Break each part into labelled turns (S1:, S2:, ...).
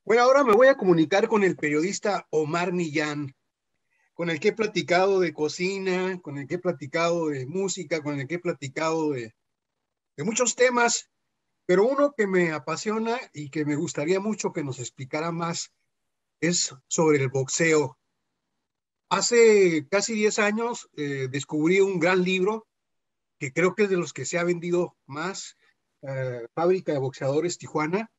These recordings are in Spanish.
S1: Bueno, ahora me voy a comunicar con el periodista Omar Millán, con el que he platicado de cocina, con el que he platicado de música, con el que he platicado de muchos temas, pero uno que me apasiona y que me gustaría mucho que nos explicara más es sobre el boxeo. Hace casi 10 años descubrí un gran libro que creo que es de los que se ha vendido más, Fábrica de Boxeadores Tijuana,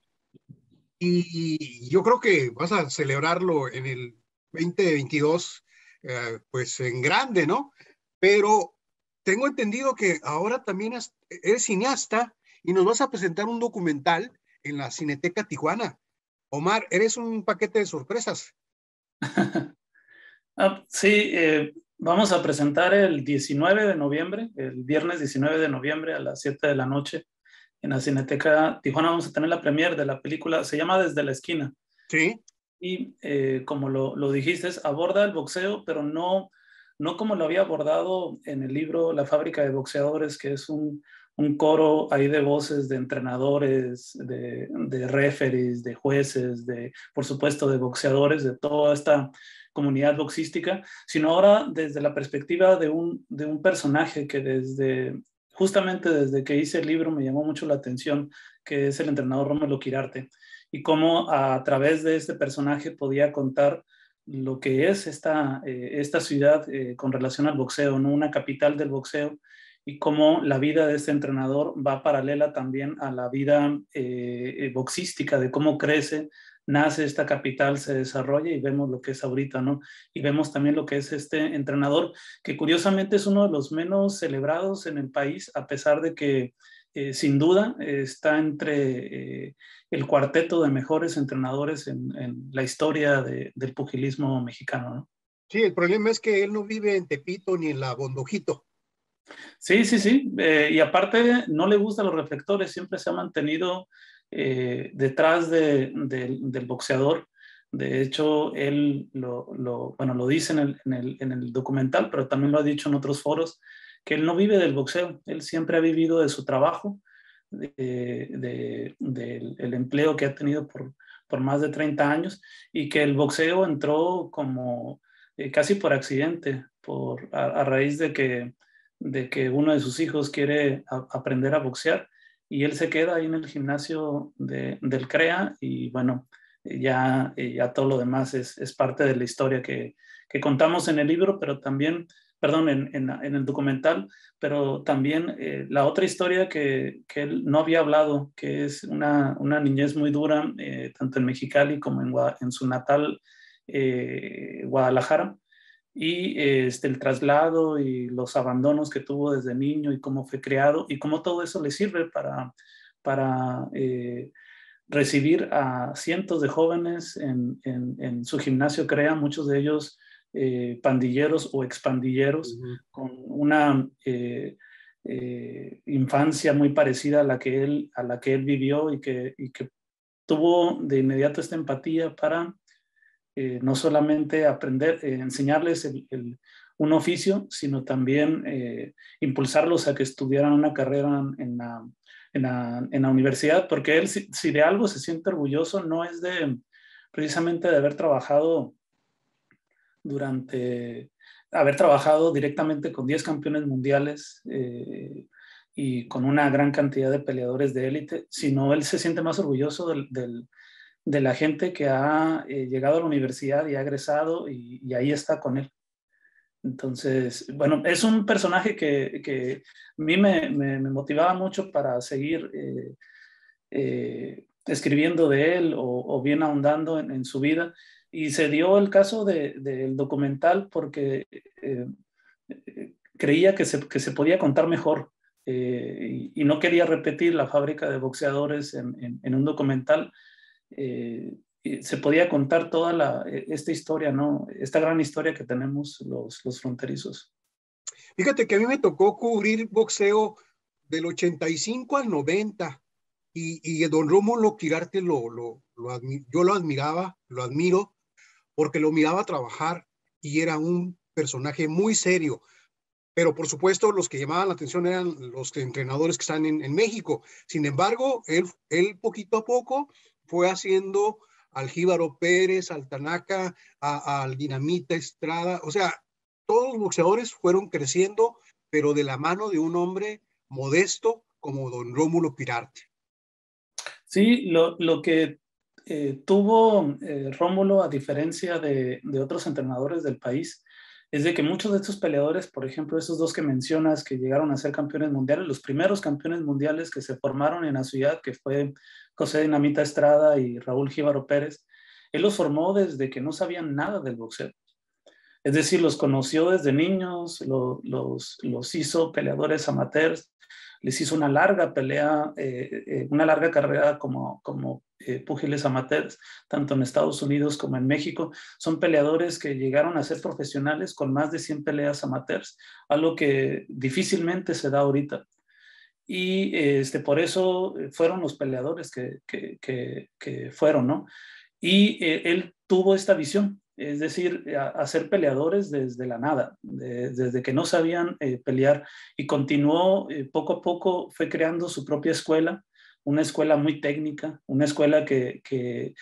S1: y yo creo que vas a celebrarlo en el 2022, pues en grande, ¿no? Pero tengo entendido que ahora también eres cineasta y nos vas a presentar un documental en la Cineteca Tijuana. Omar, eres un paquete de sorpresas.
S2: Sí, vamos a presentar el 19 de noviembre, el viernes 19 de noviembre a las 7 de la noche en la Cineteca Tijuana. Vamos a tener la premier de la película, se llama Desde la Esquina.
S1: Sí.
S2: Y como lo dijiste, aborda el boxeo, pero no como lo había abordado en el libro La Fábrica de Boxeadores, que es un coro ahí de voces de entrenadores, de referees, de jueces, por supuesto, de boxeadores, de toda esta comunidad boxística, sino ahora desde la perspectiva de un personaje que justamente desde que hice el libro me llamó mucho la atención, que es el entrenador Rómulo Quirarte, y cómo a través de este personaje podía contar lo que es esta ciudad con relación al boxeo, ¿no? Una capital del boxeo, y cómo la vida de este entrenador va paralela también a la vida boxística, de cómo crece, nace esta capital, se desarrolla y vemos lo que es ahorita, ¿no? Y vemos también lo que es este entrenador, que curiosamente es uno de los menos celebrados en el país, a pesar de que sin duda está entre el cuarteto de mejores entrenadores en la historia del pugilismo mexicano, ¿no?
S1: Sí, el problema es que él no vive en Tepito ni en la Bondojito.
S2: Sí, sí, sí. Y aparte no le gustan los reflectores, siempre se ha mantenido detrás del boxeador. De hecho, él bueno, lo dice en el documental, pero también lo ha dicho en otros foros, que él no vive del boxeo, él siempre ha vivido de su trabajo, del empleo que ha tenido por más de 30 años, y que el boxeo entró como casi por accidente, a raíz de que uno de sus hijos quiere aprender a boxear y él se queda ahí en el gimnasio del CREA y bueno, ya todo lo demás es parte de la historia que contamos en el libro, pero también, perdón, en el documental, pero también la otra historia que él no había hablado, que es una niñez muy dura, tanto en Mexicali como en su natal Guadalajara, y el traslado y los abandonos que tuvo desde niño y cómo fue creado y cómo todo eso le sirve para recibir a cientos de jóvenes en su gimnasio CREA, muchos de ellos pandilleros o expandilleros, con una infancia muy parecida a la que él vivió y que tuvo de inmediato esta empatía para no solamente aprender, enseñarles un oficio, sino también impulsarlos a que estudiaran una carrera en la universidad, porque él, si de algo se siente orgulloso, no es precisamente de haber trabajado directamente con 10 campeones mundiales y con una gran cantidad de peleadores de élite, sino él se siente más orgulloso de la gente que ha llegado a la universidad y ha egresado y ahí está con él. Entonces, bueno, es un personaje que a mí me motivaba mucho para seguir escribiendo de él o bien ahondando en su vida. Y se dio el caso del documental porque creía que se podía contar mejor y no quería repetir La Fábrica de Boxeadores en un documental. Se podía contar toda esta historia, ¿no? Esta gran historia que tenemos los fronterizos.
S1: Fíjate que a mí me tocó cubrir boxeo del 85 al 90 y don Rómulo Quirarte yo lo admiraba, lo admiro, porque lo miraba trabajar y era un personaje muy serio. Pero por supuesto los que llamaban la atención eran los entrenadores que están en México. Sin embargo, él poquito a poco fue haciendo al Jíbaro Pérez, al Tanaka, al Dinamita Estrada. O sea, todos los boxeadores fueron creciendo, pero de la mano de un hombre modesto como don Rómulo Quirarte.
S2: Sí, lo que tuvo Rómulo, a diferencia de otros entrenadores del país, es de que muchos de estos peleadores, por ejemplo, esos dos que mencionas que llegaron a ser campeones mundiales, los primeros campeones mundiales que se formaron en la ciudad, que fue José Dinamita Estrada y Raúl Jíbaro Pérez, él los formó desde que no sabían nada del boxeo. Es decir, los conoció desde niños, los hizo peleadores amateurs, les hizo una larga pelea, una larga carrera como púgiles amateurs, tanto en Estados Unidos como en México. Son peleadores que llegaron a ser profesionales con más de 100 peleas amateurs, algo que difícilmente se da ahorita. Y por eso fueron los peleadores que fueron, ¿no? Y él tuvo esta visión, es decir, a ser peleadores desde la nada, desde que no sabían pelear, y continuó poco a poco, fue creando su propia escuela, una escuela muy técnica, una escuela que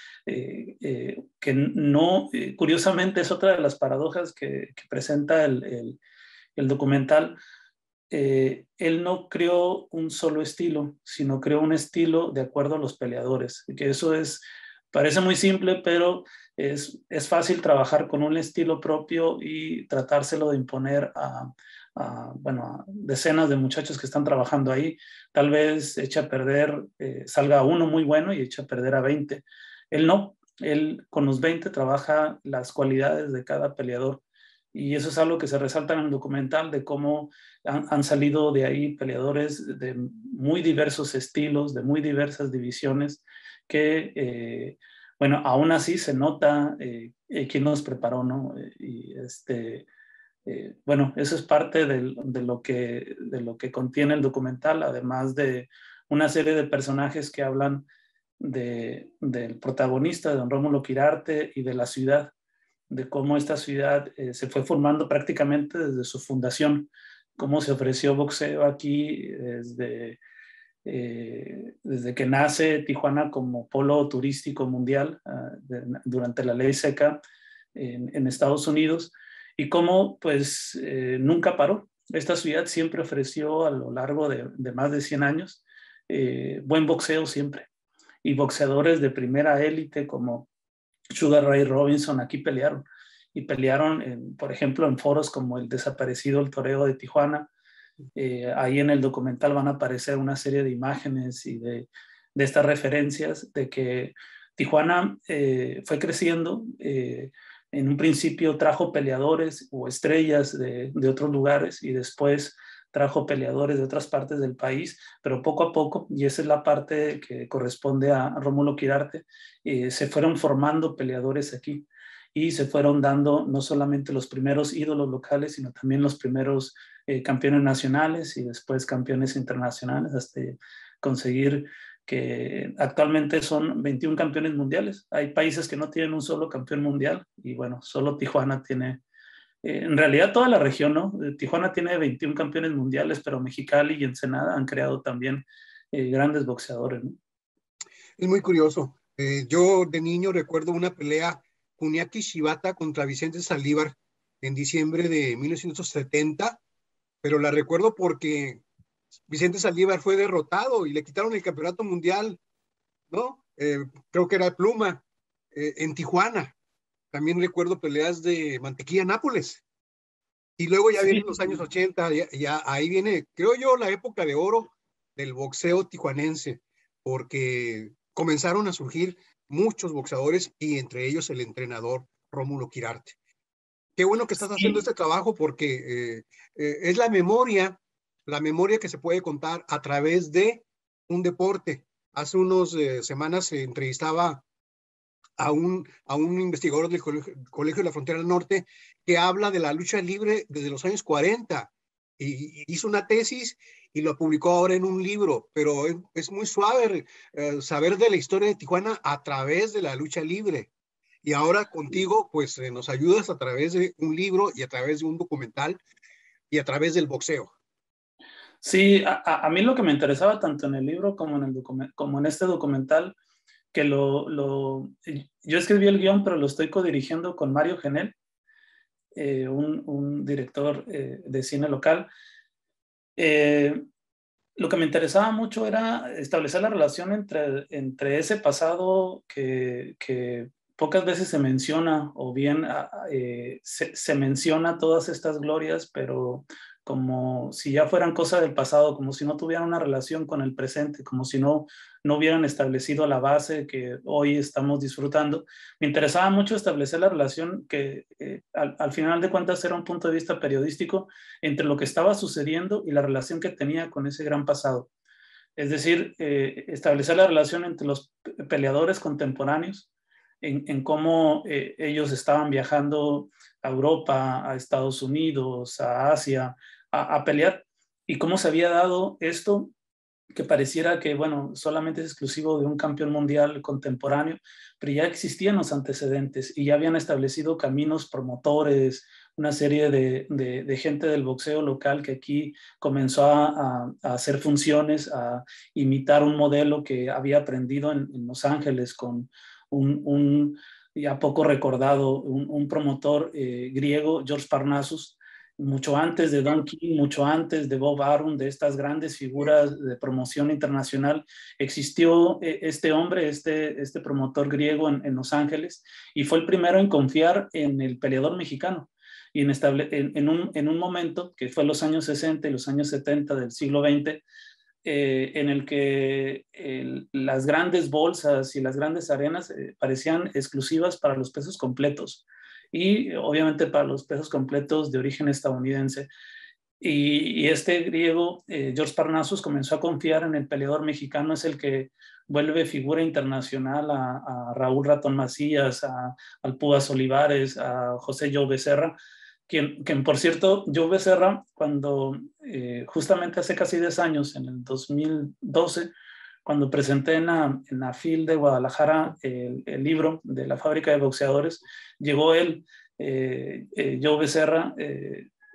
S2: no, curiosamente es otra de las paradojas que presenta el documental. Él no creó un solo estilo, sino creó un estilo de acuerdo a los peleadores, que eso parece muy simple, pero es fácil trabajar con un estilo propio y tratárselo de imponer bueno, a decenas de muchachos que están trabajando ahí. Tal vez echa a perder, salga uno muy bueno y echa a perder a 20. Él no, él con los 20 trabaja las cualidades de cada peleador. Y eso es algo que se resalta en el documental, de cómo han salido de ahí peleadores de muy diversos estilos, de muy diversas divisiones, que, bueno, aún así se nota quién nos preparó, ¿no? Bueno, eso es parte de lo que contiene el documental, además de una serie de personajes que hablan del protagonista, de don Rómulo Quirarte, y de la ciudad, de cómo esta ciudad se fue formando prácticamente desde su fundación, cómo se ofreció boxeo aquí desde que nace Tijuana como polo turístico mundial durante la ley seca en Estados Unidos, y cómo pues nunca paró. Esta ciudad siempre ofreció a lo largo de más de 100 años buen boxeo siempre, y boxeadores de primera élite como Sugar Ray Robinson aquí pelearon, y pelearon, por ejemplo, en foros como el desaparecido El Toreo de Tijuana. Ahí en el documental van a aparecer una serie de imágenes y de estas referencias de que Tijuana fue creciendo. En un principio trajo peleadores o estrellas de otros lugares, y después trajo peleadores de otras partes del país, pero poco a poco, y esa es la parte que corresponde a Rómulo Quirarte, se fueron formando peleadores aquí, y se fueron dando no solamente los primeros ídolos locales, sino también los primeros campeones nacionales y después campeones internacionales, hasta conseguir que actualmente son 21 campeones mundiales. Hay países que no tienen un solo campeón mundial, y bueno, solo Tijuana tiene, en realidad toda la región, ¿no? Tijuana tiene 21 campeones mundiales, pero Mexicali y Ensenada han creado también grandes boxeadores, ¿no?
S1: Es muy curioso. Yo de niño recuerdo una pelea Juniaki Shibata contra Vicente Saldívar en diciembre de 1970, pero la recuerdo porque Vicente Saldívar fue derrotado y le quitaron el campeonato mundial, ¿no? Creo que era Pluma, en Tijuana. También recuerdo peleas de Mantequilla Nápoles. Y luego ya vienen
S2: Sí,
S1: los años 80, ya ahí viene, creo yo, la época de oro del boxeo tijuanense, porque comenzaron a surgir muchos boxeadores y entre ellos el entrenador Rómulo Quirarte. Qué bueno que estás haciendo
S2: sí.
S1: este trabajo porque es la memoria que se puede contar a través de un deporte. Hace unas semanas se entrevistaba a un investigador del Colegio de la Frontera del Norte que habla de la lucha libre desde los años 40 y hizo una tesis y lo publicó ahora en un libro, pero es muy suave saber de la historia de Tijuana a través de la lucha libre. Y ahora contigo, pues nos ayudas a través de un libro y a través de un documental y a través del boxeo.
S2: Sí, a mí lo que me interesaba tanto en el libro como en este documental yo escribí el guión, pero lo estoy codirigiendo con Mario Genel, un director de cine local. Lo que me interesaba mucho era establecer la relación entre ese pasado que pocas veces se menciona, o bien se menciona todas estas glorias, pero como si ya fueran cosas del pasado, como si no tuvieran una relación con el presente, como si no hubieran establecido la base que hoy estamos disfrutando. Me interesaba mucho establecer la relación que al final de cuentas era un punto de vista periodístico entre lo que estaba sucediendo y la relación que tenía con ese gran pasado. Es decir, establecer la relación entre los peleadores contemporáneos, en cómo ellos estaban viajando a Europa, a Estados Unidos, a Asia, a pelear, y cómo se había dado esto que pareciera que, bueno, solamente es exclusivo de un campeón mundial contemporáneo, pero ya existían los antecedentes y ya habían establecido caminos, promotores, una serie de gente del boxeo local que aquí comenzó a hacer funciones, a imitar un modelo que había aprendido en Los Ángeles con un ya poco recordado, un promotor griego, George Parnassus, mucho antes de Don King, mucho antes de Bob Arum, de estas grandes figuras de promoción internacional, existió este hombre, este promotor griego en Los Ángeles, y fue el primero en confiar en el peleador mexicano. Y en un momento, que fue los años 60 y los años 70 del siglo XX, en el que las grandes bolsas y las grandes arenas parecían exclusivas para los pesos completos, y obviamente para los pesos completos de origen estadounidense. Y este griego, George Parnassus, comenzó a confiar en el peleador mexicano, es el que vuelve figura internacional a Raúl Ratón Macías, al Púas Olivares, a José Joe Becerra, quien por cierto, Joe Becerra, cuando justamente hace casi 10 años, en el 2012, cuando presenté en la FIL de Guadalajara el libro de la fábrica de boxeadores, llegó él, Joe Becerra,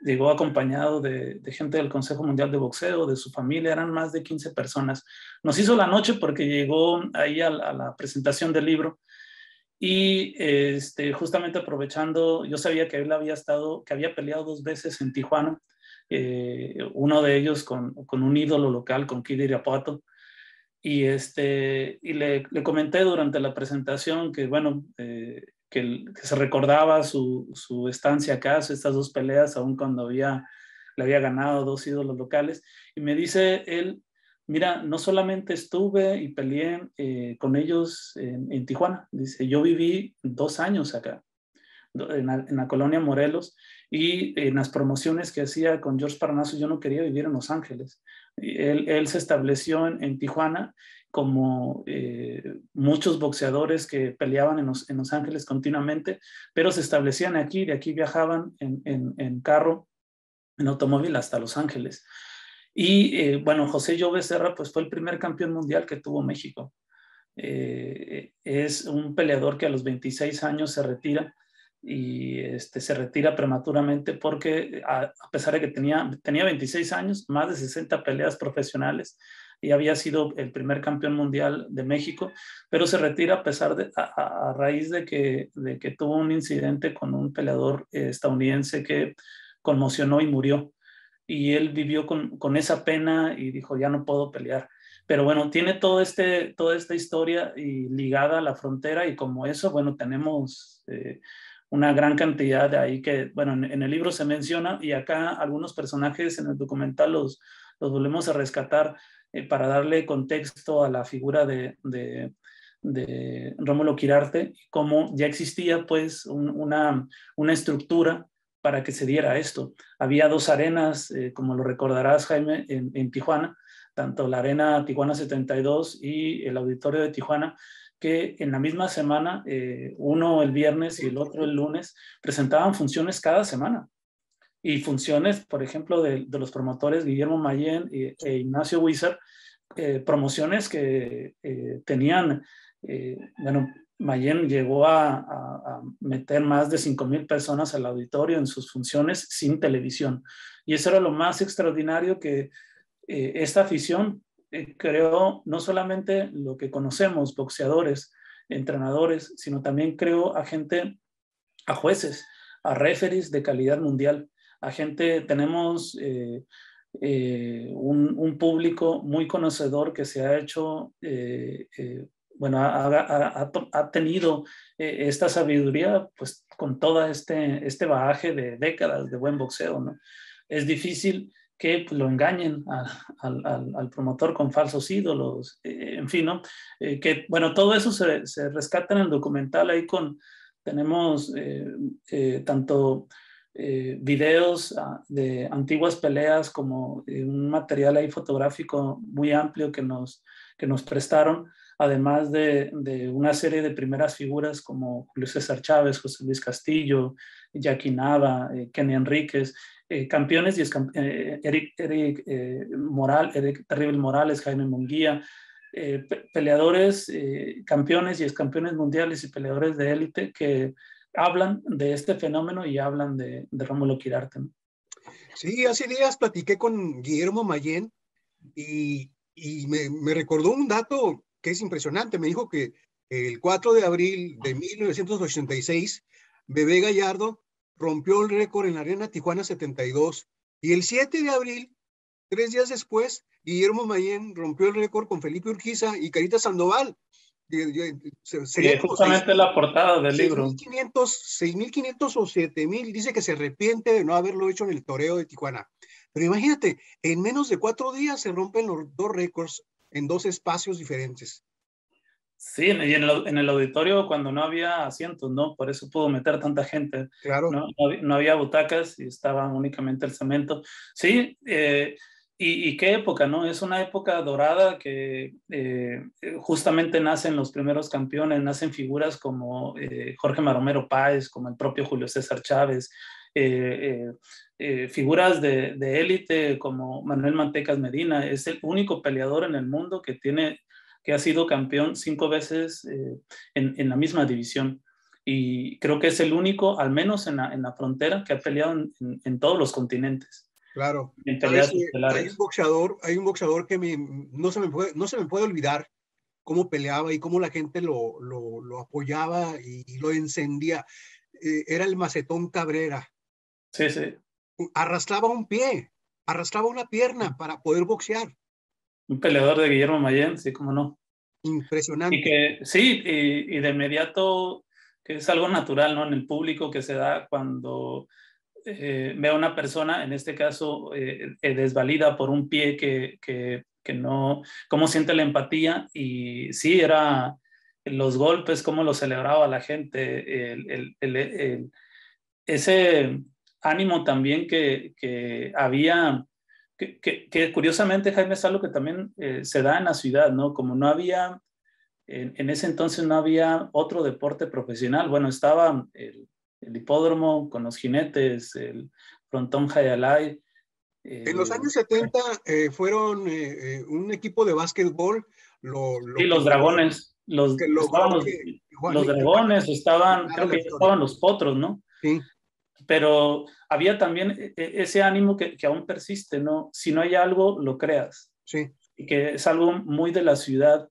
S2: llegó acompañado de gente del Consejo Mundial de Boxeo, de su familia, eran más de 15 personas. Nos hizo la noche porque llegó ahí a la presentación del libro, y justamente aprovechando, yo sabía que él que había peleado 2 veces en Tijuana, uno de ellos con un ídolo local, con Kid Irapuato, y le comenté durante la presentación que, bueno, que se recordaba su estancia acá, estas 2 peleas, aún cuando le había ganado 2 ídolos locales, y me dice él: mira, no solamente estuve y peleé con ellos en Tijuana, dice, yo viví 2 años acá, en la colonia Morelos, y en las promociones que hacía con George Parnassus yo no quería vivir en Los Ángeles. Él se estableció en Tijuana, como muchos boxeadores que peleaban en Los Ángeles continuamente, pero se establecían aquí, de aquí viajaban en carro, en automóvil hasta Los Ángeles. Y bueno, José Joe Becerra pues fue el primer campeón mundial que tuvo México. Es un peleador que a los 26 años se retira, y se retira prematuramente porque a pesar de que tenía 26 años, más de 60 peleas profesionales, y había sido el primer campeón mundial de México, pero se retira a raíz de que tuvo un incidente con un peleador estadounidense que conmocionó y murió. Y él vivió con esa pena y dijo, ya no puedo pelear. Pero bueno, tiene toda esta historia y ligada a la frontera, y como eso, bueno, tenemos una gran cantidad de ahí que, bueno, en el libro se menciona, y acá algunos personajes en el documental los volvemos a rescatar para darle contexto a la figura de Rómulo Quirarte, como ya existía pues una estructura para que se diera esto. Había 2 arenas, como lo recordarás, Jaime, en Tijuana, tanto la Arena Tijuana 72 y el Auditorio de Tijuana, que en la misma semana, uno el viernes y el otro el lunes, presentaban funciones cada semana. Y funciones, por ejemplo, de los promotores Guillermo Mayén e Ignacio Huizar, promociones que tenían, bueno, Mayén llegó a meter más de 5,000 personas al auditorio en sus funciones sin televisión. Y eso era lo más extraordinario, que esta afición creó no solamente lo que conocemos, boxeadores, entrenadores, sino también creó a gente, a jueces, a referees de calidad mundial, a gente, tenemos un público muy conocedor que se ha hecho, bueno, ha tenido esta sabiduría, pues con todo este bagaje de décadas de buen boxeo, ¿no? Es difícil que pues, lo engañen al promotor con falsos ídolos, en fin, ¿no? Que, bueno, todo eso se rescata en el documental, ahí tenemos tanto videos de antiguas peleas como un material ahí fotográfico muy amplio que nos prestaron, además de una serie de primeras figuras como Julio César Chávez, José Luis Castillo, Jackie Nava, Kenny Enríquez, campeones y Eric Terrible Morales, Jaime Munguía, peleadores, campeones y excampeones mundiales y peleadores de élite que hablan de este fenómeno y hablan de Rómulo Quirarte, ¿no?
S1: Sí, hace días platiqué con Guillermo Mayén y me recordó un dato que es impresionante. Me dijo que el 4 de abril de 1986, Bebé Gallardo rompió el récord en la Arena Tijuana 72 y el 7 de abril, 3 días después, Guillermo Mayén rompió el récord con Felipe Urquiza y Carita Sandoval. Sería como
S2: justamente la portada del libro.
S1: 6,500 o 7,000. Dice que se arrepiente de no haberlo hecho en el toreo de Tijuana. Pero imagínate, en menos de 4 días se rompen los dos récords en dos espacios diferentes.
S2: Sí, y en el auditorio cuando no había asientos, ¿no? Por eso pudo meter tanta gente.
S1: Claro.
S2: No había butacas y estaba únicamente el cemento. Sí, y qué época, ¿no? Es una época dorada que justamente nacen los primeros campeones, nacen figuras como Jorge Maromero Páez, como el propio Julio César Chávez, figuras de élite como Manuel Mantecas Medina. Es el único peleador en el mundo que ha sido campeón 5 veces en la misma división. Y creo que es el único, al menos en la frontera, que ha peleado en todos los continentes.
S1: Claro.
S2: En peleas
S1: Hay un boxeador que no se me puede olvidar cómo peleaba y cómo la gente lo apoyaba y lo encendía. Era el Macetón Cabrera.
S2: Sí, sí.
S1: Arrastraba un pie, arrastraba una pierna para poder boxear.
S2: Un peleador de Guillermo Mayén, sí, cómo no.
S1: Impresionante.
S2: Y que sí, y de inmediato, que es algo natural, ¿no? En el público que se da cuando ve a una persona, en este caso, desvalida por un pie que no, cómo siente la empatía. Y sí, era los golpes, cómo lo celebraba la gente, ese ánimo también que había, que curiosamente, Jaime, es algo que también se da en la ciudad, ¿no? Como no había, en ese entonces no había otro deporte profesional. Bueno, estaba el hipódromo con los jinetes, el frontón Jayalay.
S1: En los años 70 fueron un equipo de básquetbol.
S2: Y
S1: Que
S2: los
S1: logró,
S2: dragones,
S1: que logró
S2: estaban
S1: que
S2: los dragones, creo
S1: la
S2: que
S1: victoria.
S2: estaban los potros, ¿no?
S1: Sí.
S2: Pero había también ese ánimo que aún persiste, ¿no? Si no hay algo, lo creas.
S1: Sí.
S2: Y que es algo muy de la ciudad,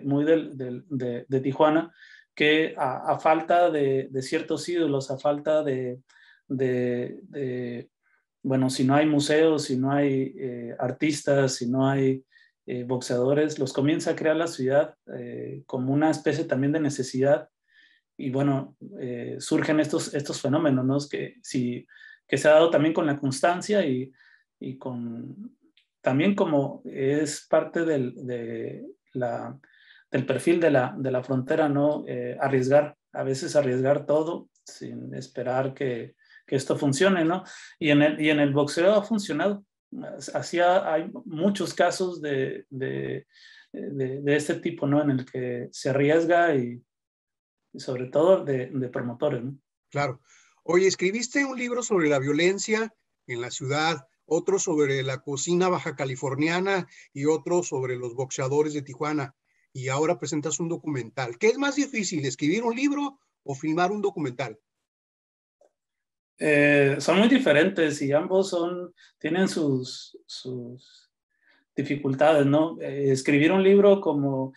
S2: muy de Tijuana, que a falta de ciertos ídolos, a falta bueno, si no hay museos, si no hay artistas, si no hay boxeadores, los comienza a crear la ciudad como una especie también de necesidad. Y bueno, surgen estos fenómenos, ¿no? Que se ha dado también con la constancia y también como es parte del perfil de la frontera, ¿no? A veces arriesgar todo sin esperar que esto funcione, ¿no? Y en el boxeo ha funcionado. Hay muchos casos de este tipo, ¿no? En el que se arriesga y sobre todo de promotores, ¿no?
S1: Claro. Oye, escribiste un libro sobre la violencia en la ciudad, otro sobre la cocina baja californiana y otro sobre los boxeadores de Tijuana. Y ahora presentas un documental. ¿Qué es más difícil, escribir un libro o filmar un documental?
S2: Son muy diferentes y ambos tienen dificultades, ¿no? Escribir un libro como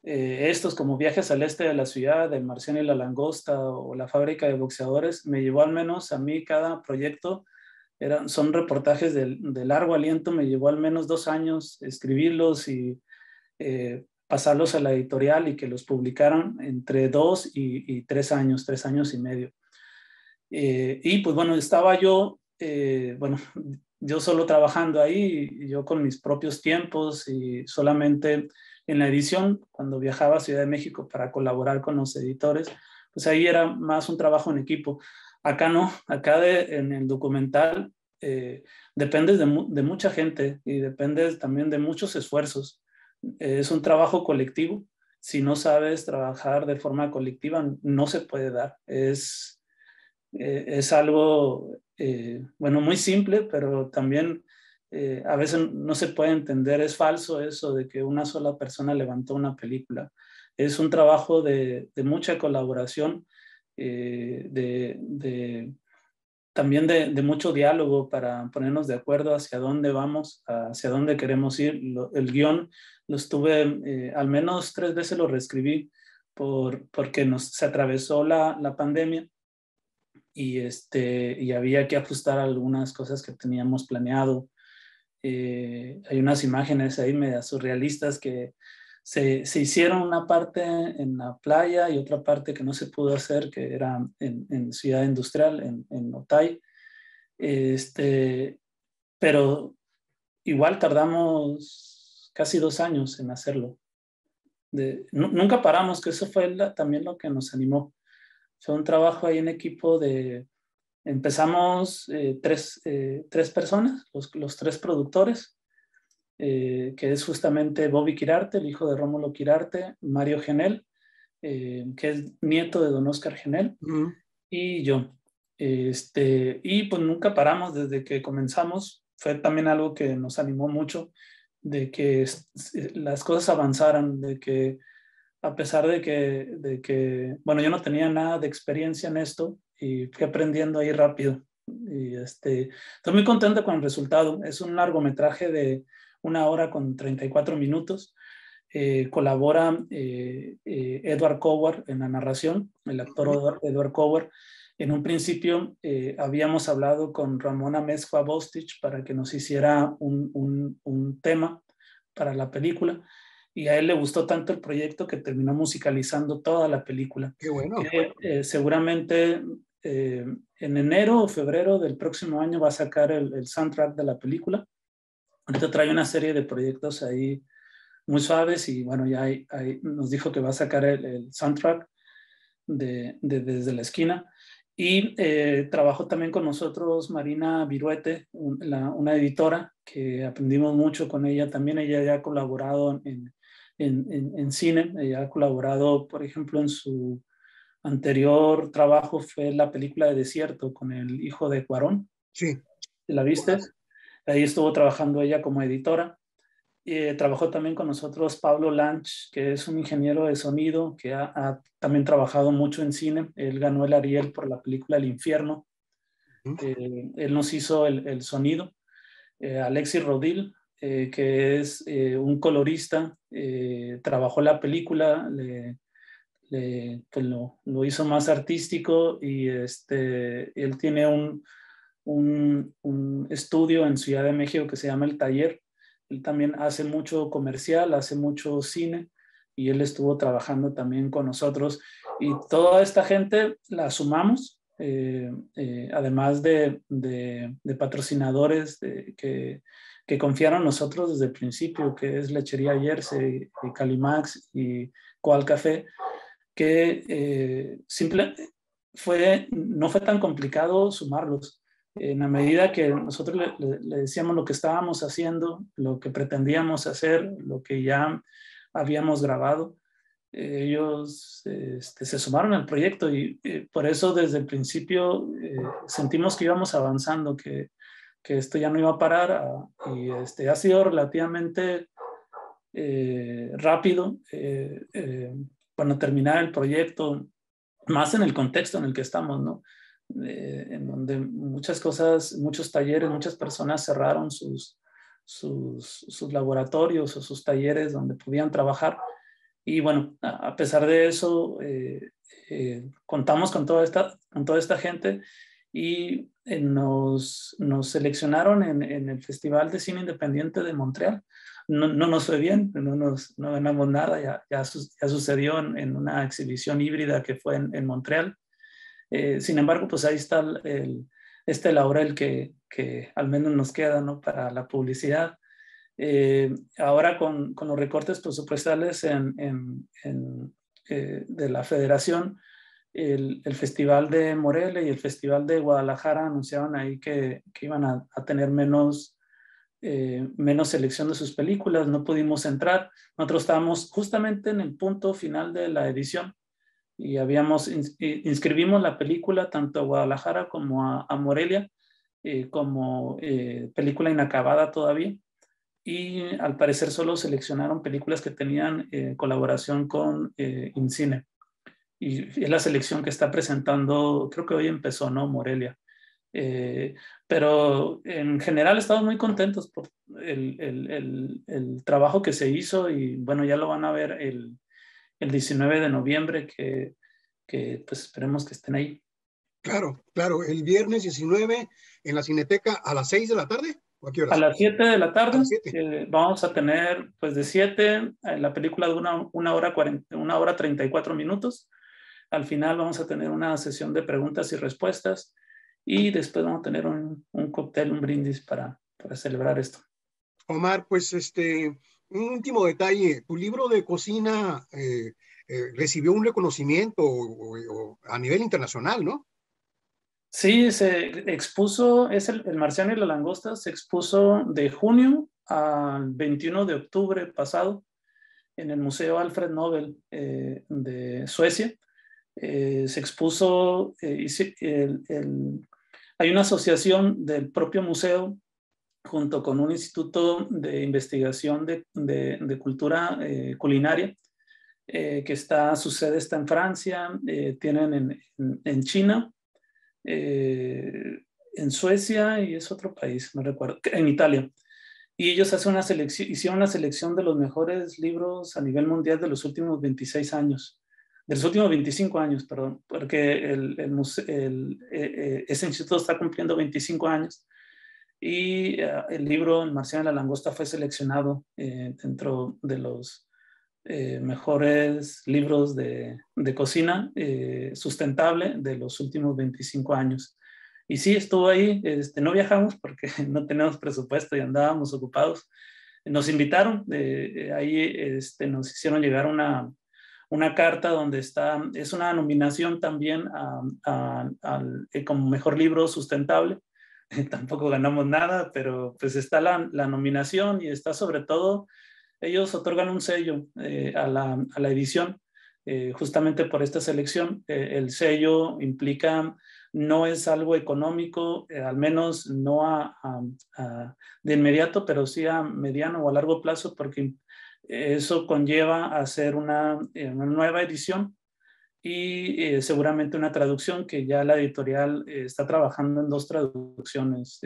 S2: estos, como Viajes al Este de la Ciudad, El Marciano y la Langosta o La Fábrica de Boxeadores, me llevó al menos a mí cada proyecto, son reportajes de largo aliento, me llevó al menos 2 años escribirlos y pasarlos a la editorial y que los publicaran entre 2 y 3 años, 3 años y medio. Y pues bueno, estaba yo, bueno, yo solo trabajando ahí, y yo con mis propios tiempos y solamente en la edición, cuando viajaba a Ciudad de México para colaborar con los editores, pues ahí era más un trabajo en equipo. Acá no, acá en el documental dependes de mucha gente y dependes también de muchos esfuerzos. Es un trabajo colectivo. Si no sabes trabajar de forma colectiva, no se puede dar. Es algo, bueno, muy simple, pero también a veces no se puede entender. Es falso eso de que una sola persona levantó una película. Es un trabajo de mucha colaboración, también de mucho diálogo para ponernos de acuerdo hacia dónde vamos, hacia dónde queremos ir. El guión lo estuve, al menos 3 veces lo reescribí porque se atravesó la pandemia y había que ajustar algunas cosas que teníamos planeado. Hay unas imágenes ahí medio surrealistas que se hicieron una parte en la playa y otra parte que no se pudo hacer, que era en Ciudad Industrial, en Otay. Pero igual tardamos casi 2 años en hacerlo. Nunca paramos, que eso fue también lo que nos animó. Fue un trabajo ahí en equipo empezamos tres personas, los 3 productores, que es justamente Bobby Quirarte, el hijo de Rómulo Quirarte, Mario Genel, que es nieto de don Oscar Genel, y yo. Y pues nunca paramos desde que comenzamos. Fue también algo que nos animó mucho, de que las cosas avanzaran, de que a pesar bueno, yo no tenía nada de experiencia en esto y fui aprendiendo ahí rápido. Y estoy muy contento con el resultado. Es un largometraje de 1 hora con 34 minutos. Colabora Edward Coward en la narración, el actor Edward Coward. En un principio habíamos hablado con Ramón Amezcua Bostich para que nos hiciera un tema para la película, y a él le gustó tanto el proyecto que terminó musicalizando toda la película.
S1: Qué bueno.
S2: Que seguramente en enero o febrero del próximo año va a sacar el soundtrack de la película. Ahorita trae una serie de proyectos ahí muy suaves y bueno, ya nos dijo que va a sacar el soundtrack desde la esquina. Y trabajó también con nosotros Marina Viruete, una editora que aprendimos mucho con ella. También ella ya ha colaborado en cine. Ella ha colaborado, por ejemplo, en su anterior trabajo fue la película de Desierto con el hijo de Cuarón.
S1: Sí.
S2: ¿La viste? Ahí estuvo trabajando ella como editora. Trabajó también con nosotros Pablo Lanch, que es un ingeniero de sonido que ha también trabajado mucho en cine. Él ganó el Ariel por la película El Infierno. Él nos hizo el sonido. Alexis Rodil, que es un colorista, trabajó la película, pues lo hizo más artístico y él tiene un estudio en Ciudad de México que se llama El Taller. Él también hace mucho comercial, hace mucho cine y él estuvo trabajando también con nosotros. Y toda esta gente la sumamos, además de patrocinadores que confiaron en nosotros desde el principio, que es Lechería Jersey, Calimax y Coal Café, que no fue tan complicado sumarlos. En la medida que nosotros le decíamos lo que estábamos haciendo, lo que pretendíamos hacer, lo que ya habíamos grabado, ellos se sumaron al proyecto y por eso desde el principio sentimos que íbamos avanzando, que esto ya no iba a parar y ha sido relativamente rápido para terminar el proyecto, más en el contexto en el que estamos, ¿no? En donde muchas cosas, muchos talleres, muchas personas cerraron sus sus laboratorios o sus talleres donde podían trabajar. Y bueno, a pesar de eso, contamos con toda esta gente y nos seleccionaron en el Festival de Cine Independiente de Montreal. No nos fue bien, no ganamos nada, ya sucedió en una exhibición híbrida que fue en Montreal. Sin embargo, pues ahí está este laurel que al menos nos queda, ¿no? Para la publicidad. Ahora con los recortes presupuestales de la federación, el Festival de Morelia y el Festival de Guadalajara anunciaron ahí que iban a tener menos selección de sus películas, no pudimos entrar. Nosotros estábamos justamente en el punto final de la edición y inscribimos la película tanto a Guadalajara como a Morelia como película inacabada todavía. Y al parecer solo seleccionaron películas que tenían colaboración con INCINE. Y es la selección que está presentando, creo que hoy empezó, ¿no? Morelia. Pero en general estamos muy contentos por el trabajo que se hizo y bueno, ya lo van a ver el 19 de noviembre, que pues esperemos que estén ahí.
S1: Claro, claro, el viernes 19 en la Cineteca a las 6 de la tarde, ¿o a qué
S2: A
S1: horas?
S2: las 7 de la
S1: A
S2: tarde
S1: las 7.
S2: vamos a tener, pues de 7, la película de una hora 34 minutos. Al final vamos a tener una sesión de preguntas y respuestas y después vamos a tener un cóctel, un brindis para celebrar esto.
S1: Omar, pues un último detalle, tu libro de cocina recibió un reconocimiento a nivel internacional, ¿no?
S2: Sí, se expuso, es el Marciano y la Langosta, se expuso de junio al 21 de octubre pasado en el Museo Alfred Nobel de Suecia. Se expuso, hay una asociación del propio museo junto con un instituto de investigación de cultura culinaria, su sede está en Francia, tienen en China, en Suecia y es otro país, no recuerdo, en Italia. Y ellos hicieron una selección de los mejores libros a nivel mundial de los últimos 26 años, de los últimos 25 años, perdón, porque ese instituto está cumpliendo 25 años y el libro El Marciano y la Langosta fue seleccionado dentro de los mejores libros de cocina sustentable de los últimos 25 años. Y sí, estuvo ahí, no viajamos porque no teníamos presupuesto y andábamos ocupados. Nos invitaron, ahí nos hicieron llegar una carta donde es una nominación también como mejor libro sustentable. Tampoco ganamos nada, pero pues está la nominación y está sobre todo, ellos otorgan un sello a la edición justamente por esta selección. El sello implica, no es algo económico, al menos no de inmediato, pero sí a mediano o a largo plazo, porque eso conlleva a hacer una nueva edición y seguramente una traducción que ya la editorial está trabajando en 2 traducciones.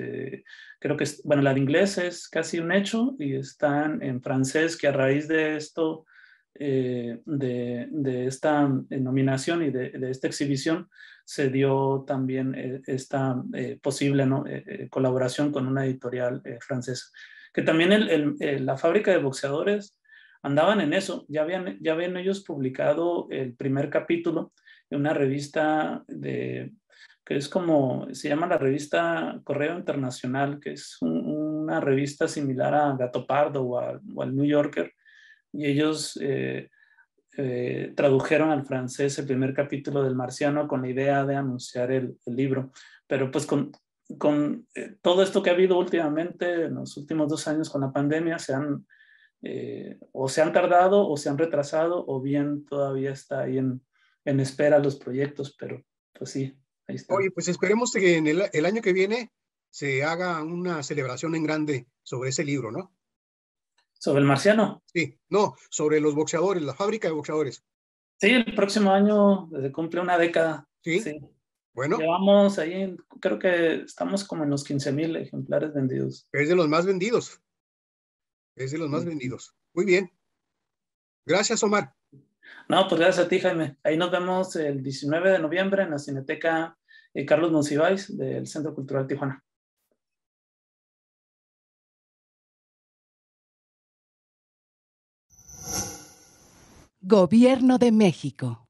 S2: Creo que, bueno, la de inglés es casi un hecho y están en francés, que a raíz de esto, de esta nominación y de esta exhibición, se dio también esta posible, ¿no? Colaboración con una editorial francesa. Que también la fábrica de boxeadores andaban en eso, ya habían ellos publicado el primer capítulo en una revista que es como, se llama la revista Correo Internacional, que es una revista similar a Gato Pardo o al New Yorker, y ellos tradujeron al francés el primer capítulo del Marciano con la idea de anunciar el libro, pero pues con todo esto que ha habido últimamente, en los últimos 2 años con la pandemia, o se han tardado o se han retrasado o bien todavía está ahí en espera los proyectos, pero pues sí, ahí
S1: Oye,
S2: están.
S1: pues esperemos que en el año que viene se haga una celebración en grande sobre ese libro, ¿no?
S2: Sobre el Marciano.
S1: Sí, no, sobre los boxeadores, la fábrica de boxeadores.
S2: Sí, el próximo año se cumple una década.
S1: Sí,
S2: Sí,
S1: bueno,
S2: llevamos ahí, creo que estamos como en los 15,000 ejemplares vendidos.
S1: es de los más vendidos. Es de los más vendidos. Muy bien. Gracias, Omar.
S2: No, pues gracias a ti, Jaime. Ahí nos vemos el 19 de noviembre en la Cineteca Carlos Monsiváis del Centro Cultural Tijuana.
S3: Gobierno de México.